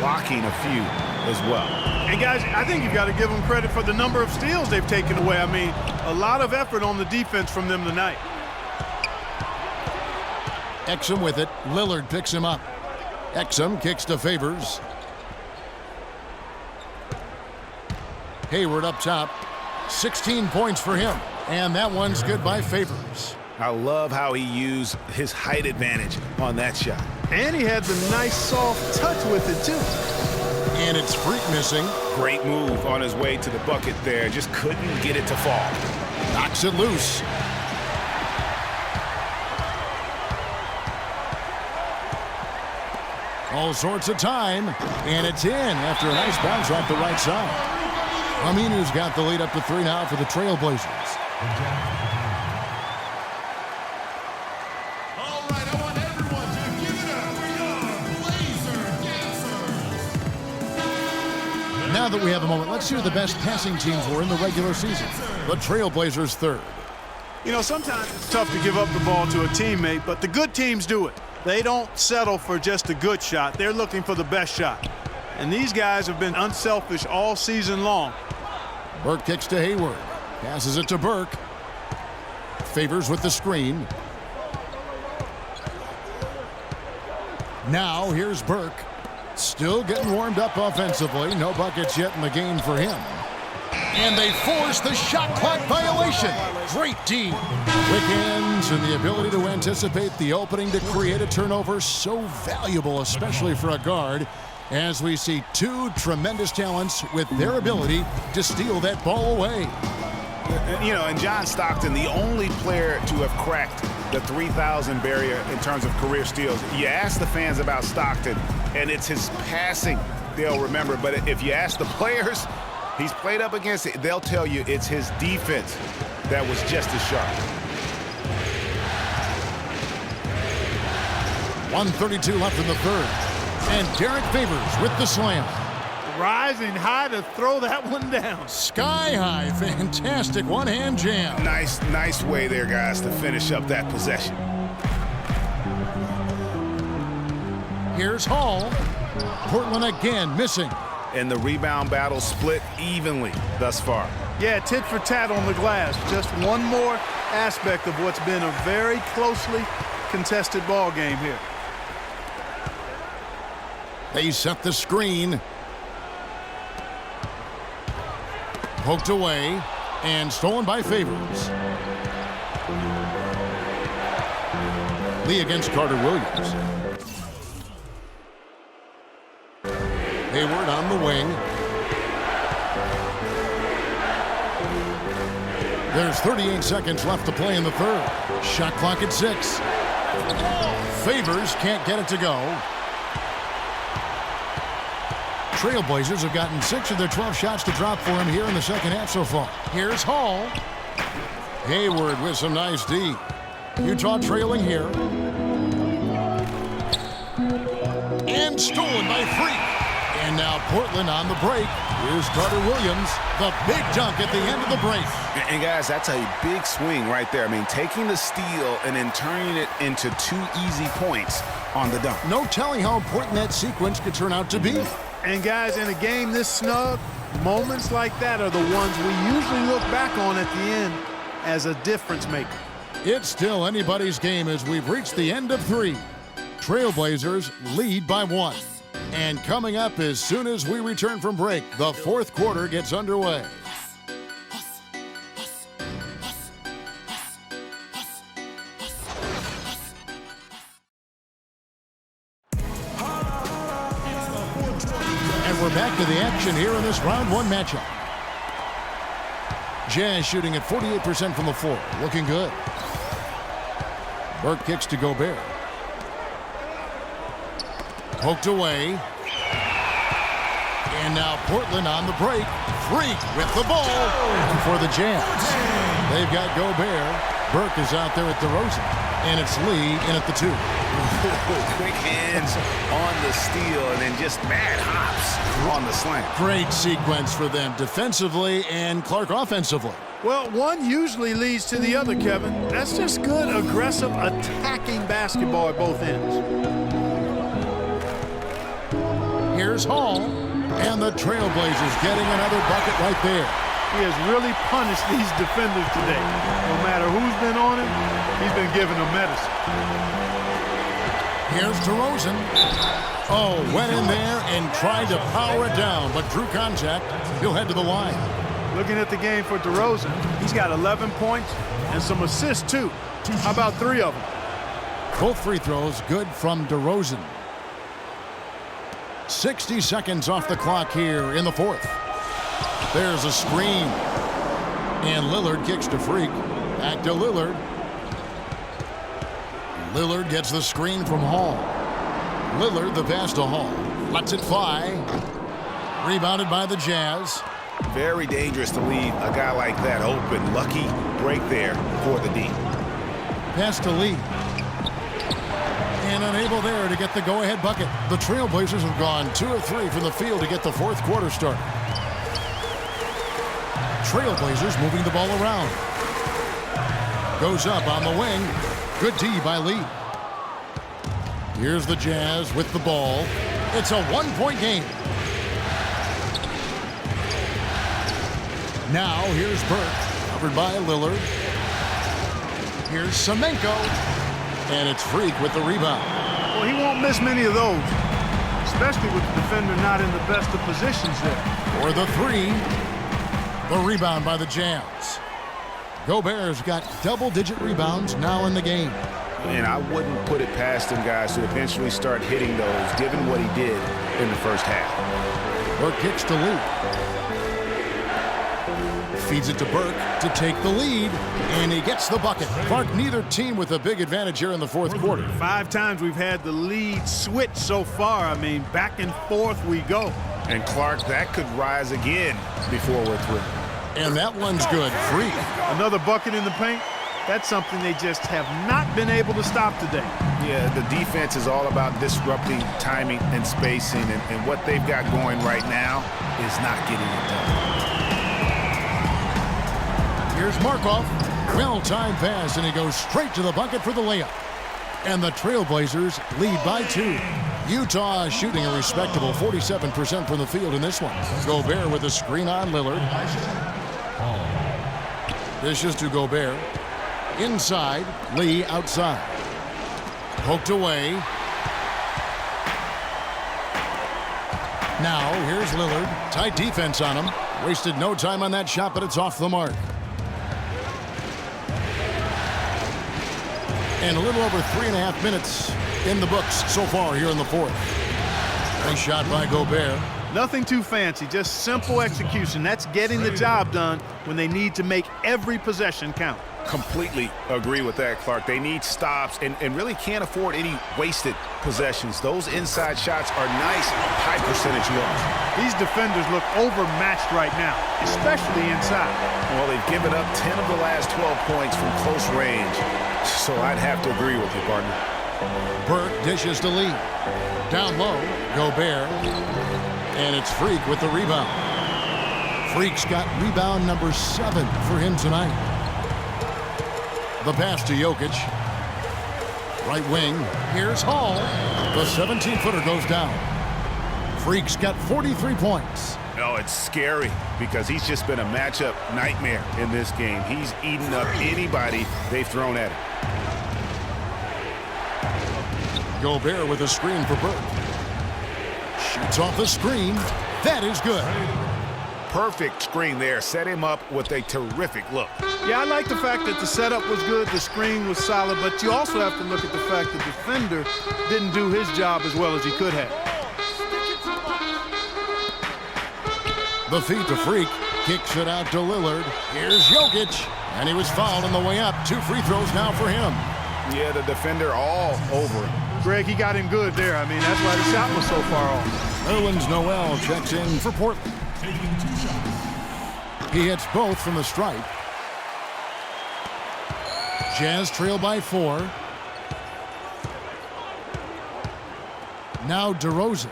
blocking a few as well. And guys, I think you've got to give them credit for the number of steals they've taken away. I mean, a lot of effort on the defense from them tonight. Exum with it. Lillard picks him up. Exum kicks to Favors. Hayward up top. 16 points for him. And that one's good by Favors. I love how he used his height advantage on that shot. And he had the nice soft touch with it, too. And it's Freak missing. Great move on his way to the bucket there. Just couldn't get it to fall. Knocks it loose. All sorts of time. And it's in after a nice bounce off the right side. Aminu's got the lead up to 3 now for the Trailblazers. All right, I want everyone to give it up for your Blazer dancers. Now that we have a moment, let's see who the best passing teams were in the regular season. The Trailblazers third. You know, sometimes it's tough to give up the ball to a teammate, but the good teams do it. They don't settle for just a good shot. They're looking for the best shot. And these guys have been unselfish all season long. Burke kicks to Hayward. Passes it to Burke. Favors with the screen. Now here's Burke. Still getting warmed up offensively. No buckets yet in the game for him. And they force the shot clock violation. Great D. Quick hands and the ability to anticipate the opening to create a turnover. So valuable, especially for a guard, as we see two tremendous talents with their ability to steal that ball away. You know, and John Stockton, the only player to have cracked the 3,000 barrier in terms of career steals. You ask the fans about Stockton, and it's his passing they'll remember. But if you ask the players he's played up against, they'll tell you it's his defense that was just as sharp. 1:32 left in the third. And Derek Favors with the slam. Rising high to throw that one down. Sky high. Fantastic one-hand jam. Nice way there, guys, to finish up that possession. Here's Hall. Portland again missing. And the rebound battle split evenly thus far. Yeah, tit for tat on the glass. Just one more aspect of what's been a very closely contested ball game here. They set the screen. Poked away and stolen by Favors. Lee against Carter Williams. Hayward on the wing. There's 38 seconds left to play in the third. Shot clock at 6. Favors can't get it to go. Trailblazers have gotten 6 of their 12 shots to drop for him here in the second half so far. Here's Hall. Hayward with some nice D. Utah trailing here. And stolen by Freak. And now Portland on the break. Here's Carter Williams. The big dunk at the end of the break. And guys, that's a big swing right there. I mean, taking the steal and then turning it into 2 easy points on the dunk. No telling how important that sequence could turn out to be. And guys, in a game this snug, moments like that are the ones we usually look back on at the end as a difference maker. It's still anybody's game as we've reached the end of 3. Trailblazers lead by 1. And coming up as soon as we return from break, the fourth quarter gets underway. And we're back to the action here in this round 1 matchup. Jazz shooting at 48% from the floor. Looking good. Burke kicks to Gobert. Poked away. And now Portland on the break. Freak with the ball. And for the Jazz. They've got Gobert. Burke is out there at DeRozan. And it's Lee in at the 2. Quick hands on the steal and then just mad hops on the slam. Great sequence for them defensively and Clark offensively. Well, one usually leads to the other, Kevin. That's just good, aggressive, attacking basketball at both ends. Here's Hall. And the Trailblazers getting another bucket right there. He has really punished these defenders today. No matter who's been on him, he's been giving them medicine. Here's DeRozan. Oh, went in there and tried to power it down, but drew contact. He'll head to the line. Looking at the game for DeRozan, he's got 11 points and some assists, too. How about 3 of them? Both free throws good from DeRozan. 60 seconds off the clock here in the fourth. There's a screen. And Lillard kicks to Freak. Back to Lillard. Lillard gets the screen from Hall. Lillard the pass to Hall. Lets it fly. Rebounded by the Jazz. Very dangerous to leave a guy like that open. Lucky break there for the D. Pass to Lee. And unable there to get the go-ahead bucket. The Trailblazers have gone 2 of 3 from the field to get the fourth quarter started. Trailblazers moving the ball around. Goes up on the wing. Good D by Lee. Here's the Jazz with the ball. It's a 1-point game. Now here's Burke. Covered by Lillard. Here's Semenko. And it's Freak with the rebound. Well, he won't miss many of those, especially with the defender not in the best of positions there. For the 3. The rebound by the Jazz. Gobert's got double-digit rebounds now in the game. And I wouldn't put it past him, guys, to eventually start hitting those, given what he did in the first half. Burke kicks to Lee. Feeds it to Burke to take the lead, and he gets the bucket. Clark, neither team with a big advantage here in the fourth quarter. 5 times we've had the lead switch so far. I mean, back and forth we go. And Clark, that could rise again before we're through. And that one's good. Free. Another bucket in the paint. That's something they just have not been able to stop today. Yeah, the defense is all about disrupting timing and spacing, and what they've got going right now is not getting it done. Here's Markov. Well-timed pass, and he goes straight to the bucket for the layup. And the Trailblazers lead by 2. Utah shooting a respectable 47% from the field in this one. Gobert with a screen on Lillard. Dishes to Gobert. Inside, Lee outside. Poked away. Now, here's Lillard. Tight defense on him. Wasted no time on that shot, but it's off the mark. And a little over 3.5 minutes in the books so far here in the fourth. Nice shot by Gobert. Nothing too fancy, just simple execution. That's getting the job done when they need to make every possession count. Completely agree with that, Clark. They need stops and really can't afford any wasted possessions. Those inside shots are nice, high percentage looks. These defenders look overmatched right now, especially inside. Well, they've given up 10 of the last 12 points from close range, so I'd have to agree with you, partner. Burke dishes to Lee. Down low, Gobert. And it's Freak with the rebound. Freak's got rebound number 7 for him tonight. The pass to Jokic. Right wing. Here's Hall. The 17-footer goes down. Freak's got 43 points. Oh, it's scary because he's just been a matchup nightmare in this game. He's eaten up anybody they've thrown at him. Gobert with a screen for Burke. Shoots off the screen. That is good. Perfect screen there. Set him up with a terrific look. Yeah, I like the fact that the setup was good, the screen was solid, but you also have to look at the fact the defender didn't do his job as well as he could have. The feed to Freak. Kicks it out to Lillard. Here's Jokic. And he was fouled on the way up. 2 free throws now for him. Yeah, the defender all over him. Greg, he got him good there. I mean, that's why the shot was so far off. Nerlens Noel checks in for Portland. He hits both from the stripe. Jazz trail by 4. Now DeRozan.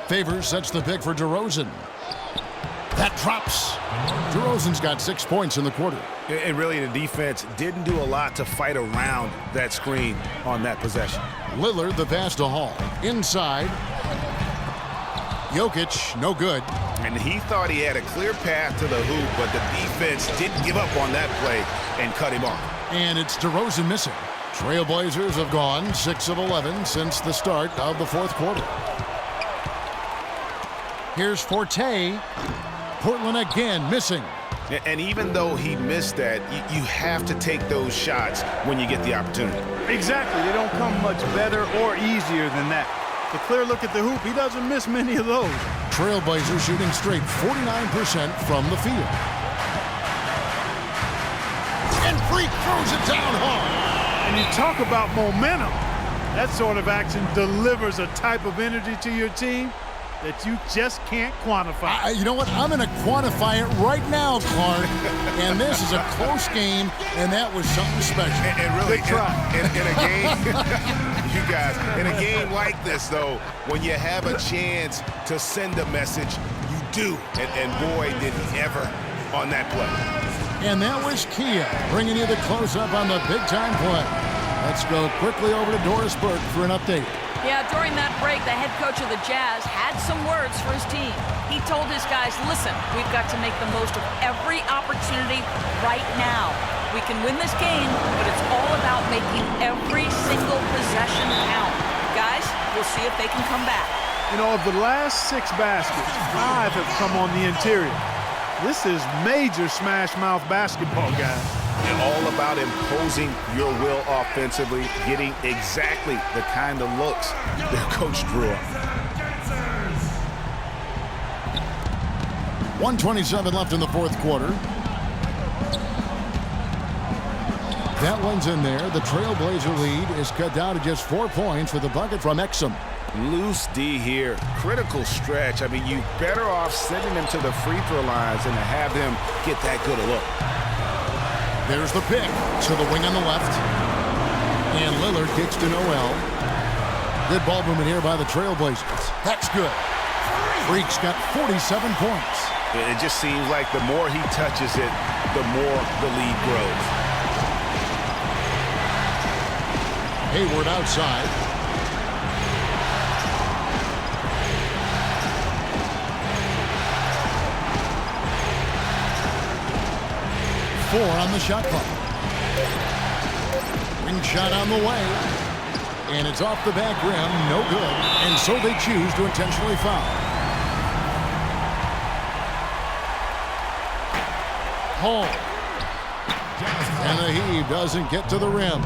Favors sets the pick for DeRozan. That drops. DeRozan's got 6 points in the quarter. And really, the defense didn't do a lot to fight around that screen on that possession. Lillard the pass to Hall. Inside. Jokic, no good. And he thought he had a clear path to the hoop, but the defense didn't give up on that play and cut him off. And it's DeRozan missing. Trailblazers have gone 6 of 11 since the start of the fourth quarter. Here's Forte. Portland again missing. And even though he missed that, you have to take those shots when you get the opportunity. Exactly. They don't come much better or easier than that. The clear look at the hoop, he doesn't miss many of those. Trailblazers shooting straight 49% from the field. And Freak throws it down hard. And you talk about momentum. That sort of action delivers a type of energy to your team that you just can't quantify. You know what? I'm going to quantify it right now, Clark. And this is a close game, and that was something special. And really, Good try. in a game, you guys, in a game like this, though, when you have a chance to send a message, you do. And boy, did he ever on that play. And that was Kia bringing you the close-up on the big-time play. Let's go quickly over to Doris Burke for an update. Yeah, during that break, the head coach of the Jazz had some words for his team. He told his guys, listen, we've got to make the most of every opportunity right now. We can win this game, but it's all about making every single possession count. Guys, we'll see if they can come back. You know, of the last 6 baskets, 5 have come on the interior. This is major smash-mouth basketball, guys. All about imposing your will offensively, getting exactly the kind of looks their coach drew up. 1:27 left in the fourth quarter. That one's in there. The Trailblazer lead is cut down to just 4 points with a bucket from Exum. Loose D here. Critical stretch. I mean, you're better off sending them to the free throw lines than to have them get that good a look. There's the pick to the wing on the left. And Lillard kicks to Noel. Good ball movement here by the Trailblazers. That's good. Freak's got 47 points. It just seems like the more he touches it, the more the lead grows. Hayward outside. Four on the shot clock. Ring shot on the way. And it's off the back rim. No good. And so they choose to intentionally foul. Hall. And the heave doesn't get to the rim.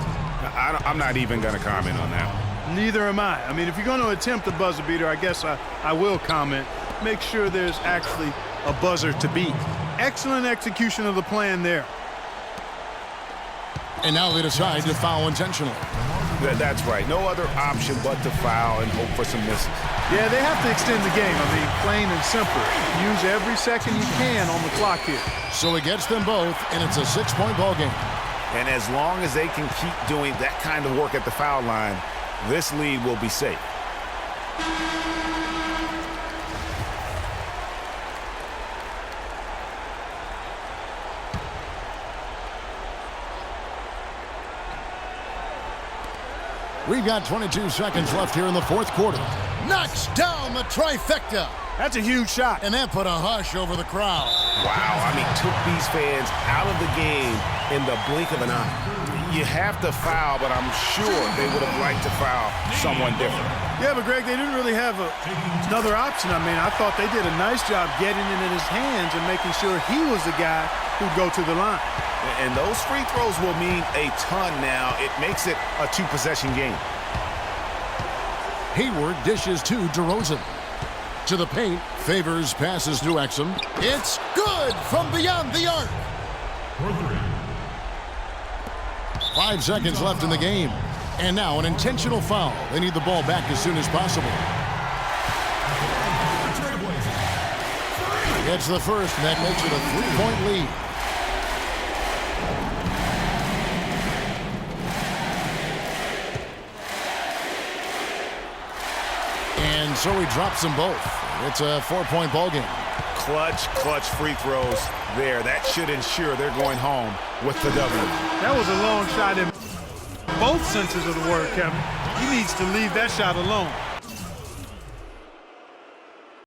I'm not even going to comment on that one. Neither am I. I mean, if you're going to attempt a buzzer beater, I guess I will comment. Make sure there's actually a buzzer to beat. Excellent execution of the plan there. And now they decide to foul intentionally. That's right. No other option but to foul and hope for some misses. Yeah, they have to extend the game. I mean, plain and simple. Use every second you can on the clock here. So he gets them both, and it's a 6-point ball game. And as long as they can keep doing that kind of work at the foul line, this lead will be safe. We've got 22 seconds left here in the fourth quarter. Knocks down the trifecta. That's a huge shot. And that put a hush over the crowd. Wow, I mean, took these fans out of the game in the blink of an eye. You have to foul, but I'm sure they would have liked to foul someone different. Yeah, but Greg, they didn't really have another option. I mean, I thought they did a nice job getting it in his hands and making sure he was the guy who'd go to the line. And those free throws will mean a ton now. It makes it a 2-possession game. Hayward dishes to DeRozan. To the paint, Favors passes to Exum. It's good from beyond the arc. 5 seconds left in the game. And now an intentional foul. They need the ball back as soon as possible. Gets the first, and that makes it a 3-point lead. And so he drops them both. It's a 4-point ball game. Clutch free throws there. That should ensure they're going home with the W. That was a long shot in both senses of the word, Kevin. He needs to leave that shot alone.